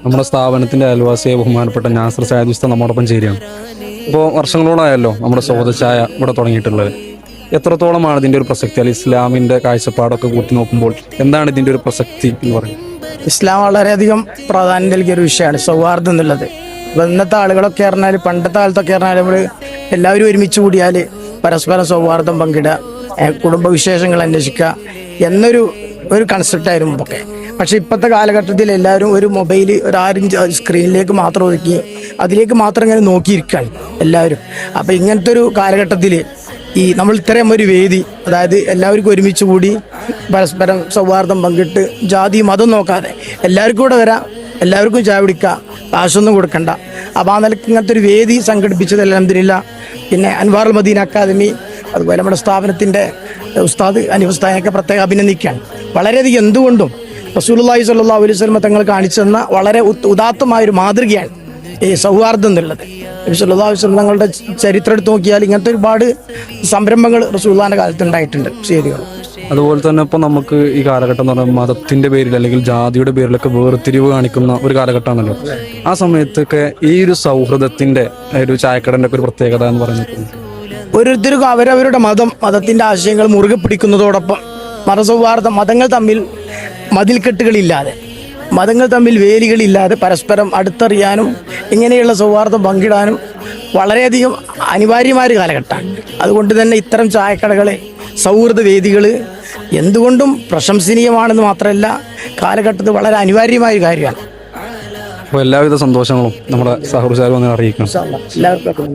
നമ്മുടെ സ്ഥാപനത്തിന്റെ അയൽവാസിയെ ബഹുമാനപ്പെട്ട നാസർ സയ്യിദ് ഉസ്താദ് നമ്മോടൊപ്പം ചേരുകയാണ്. ഇപ്പോൾ വർഷങ്ങളോളായല്ലോ നമ്മുടെ സ്വാഗത ചായ ഇവിടെ തുടങ്ങിയിട്ടുള്ളത്. എത്രത്തോളമാണ് ഇതിന്റെ ഒരു പ്രസക്തി, അല്ലെങ്കിൽ ഇസ്ലാമിന്റെ കാഴ്ചപ്പാടൊക്കെ കൂട്ടി നോക്കുമ്പോൾ എന്താണ് ഇതിന്റെ ഒരു പ്രസക്തി എന്ന് പറയുന്നത്? ഇസ്ലാം വളരെയധികം പ്രാധാന്യം നൽകിയ ഒരു വിഷയമാണ് സൗഹാർദ്ദം എന്നുള്ളത്. അപ്പോൾ ഇന്നത്തെ ആളുകളൊക്കെ പറഞ്ഞാൽ, പണ്ടത്തെ കാലത്തൊക്കെ പറഞ്ഞാൽ നമ്മൾ എല്ലാവരും ഒരുമിച്ച് കൂടിയാൽ പരസ്പരം സൗഹാർദ്ദം പങ്കിടുക, കുടുംബവിശേഷങ്ങൾ അന്വേഷിക്കുക എന്നൊരു കൺസെപ്റ്റായിരുന്നു മുമ്പൊക്കെ. പക്ഷെ ഇപ്പോഴത്തെ കാലഘട്ടത്തിൽ എല്ലാവരും ഒരു മൊബൈൽ, ഒരു 6 ഇഞ്ച് സ്ക്രീനിലേക്ക് മാത്രം ഒതുക്കി അതിലേക്ക് മാത്രം ഇങ്ങനെ നോക്കിയിരിക്കുകയാണ് എല്ലാവരും. അപ്പോൾ ഇങ്ങനത്തെ ഒരു കാലഘട്ടത്തിൽ നമ്മൾ ഇത്രയും ഒരു വേദി, അതായത് എല്ലാവർക്കും ഒരുമിച്ച് കൂടി പരസ്പരം സൗഹാർദ്ദം പങ്കിട്ട് ജാതി മതം നോക്കാതെ എല്ലാവർക്കും കൂടെ വരാം, എല്ലാവർക്കും ചായ പിടിക്കാം, കാശൊന്നും കൊടുക്കണ്ട. അപ്പോൾ ആ നിലയ്ക്ക് ഇങ്ങനത്തെ ഒരു വേദി സംഘടിപ്പിച്ചത് അൽഹംദുലില്ലാ. പിന്നെ അൻവാറുൽ മദീന അക്കാദമി, അതുപോലെ നമ്മുടെ സ്ഥാപനത്തിൻ്റെ ഉസ്താദ് അനീഫ് ഉസ്താദിനെയൊക്കെ പ്രത്യേകം അഭിനന്ദിക്കുകയാണ്. വളരെയധികം എന്തുകൊണ്ടും റസൂലുള്ളാഹി സ്വല്ലല്ലാഹു അലൈഹി വസല്ലം തങ്ങൾ കാണിച്ചു തന്ന വളരെ ഉദാത്തമായൊരു മാതൃകയാണ് ഈ സൗഹാർദ്ദം എന്നുള്ളത്. നബി സല്ലല്ലാഹു അലൈഹി വസല്ലം തങ്ങളുടെ ചരിത്രം എടുത്ത് നോക്കിയാൽ ഇങ്ങനത്തെ ഒരുപാട് സംരംഭങ്ങൾ റസൂലുള്ളാഹിന്റെ കാലത്ത് ഉണ്ടായിട്ടുണ്ട്, ശരികൾ. അതുപോലെ തന്നെ ഇപ്പോൾ നമുക്ക് ഈ കാലഘട്ടം എന്ന് പറഞ്ഞാൽ മതത്തിന്റെ പേരിൽ അല്ലെങ്കിൽ ജാതിയുടെ പേരിലൊക്കെ വേർതിരിവ് കാണിക്കുന്ന ഒരു കാലഘട്ടമാണല്ലോ. ആ സമയത്തൊക്കെ ഈ ഒരു സൗഹൃദത്തിന്റെ ഒരു ചായക്കടന്റെ ഒക്കെ ഒരു പ്രത്യേകത എന്ന് പറയുന്നത്, ഓരോരുത്തർക്കും അവരവരുടെ മതത്തിന്റെ ആശയങ്ങൾ മുറുകെ പിടിക്കുന്നതോടൊപ്പം മതസൗഹാർദ്ദം, മതങ്ങൾ തമ്മിൽ മതിൽക്കെട്ടുകളില്ലാതെ, മതങ്ങൾ തമ്മിൽ വേലികളില്ലാതെ പരസ്പരം അടുത്തറിയാനും ഇങ്ങനെയുള്ള സൗഹാർദ്ദം പങ്കിടാനും വളരെയധികം അനിവാര്യമായ ഒരു കാലഘട്ടമാണ്. അതുകൊണ്ട് തന്നെ ഇത്തരം ചായക്കടകൾ, സൗഹൃദ വേദികൾ എന്തുകൊണ്ടും പ്രശംസനീയമാണെന്ന് മാത്രമല്ല, കാലഘട്ടത്തിൽ വളരെ അനിവാര്യമായ ഒരു കാര്യമാണ്. അപ്പോൾ എല്ലാവിധ സന്തോഷങ്ങളും നമ്മുടെ സഹൃദാരും അറിയിക്കണം. എല്ലാവർക്കും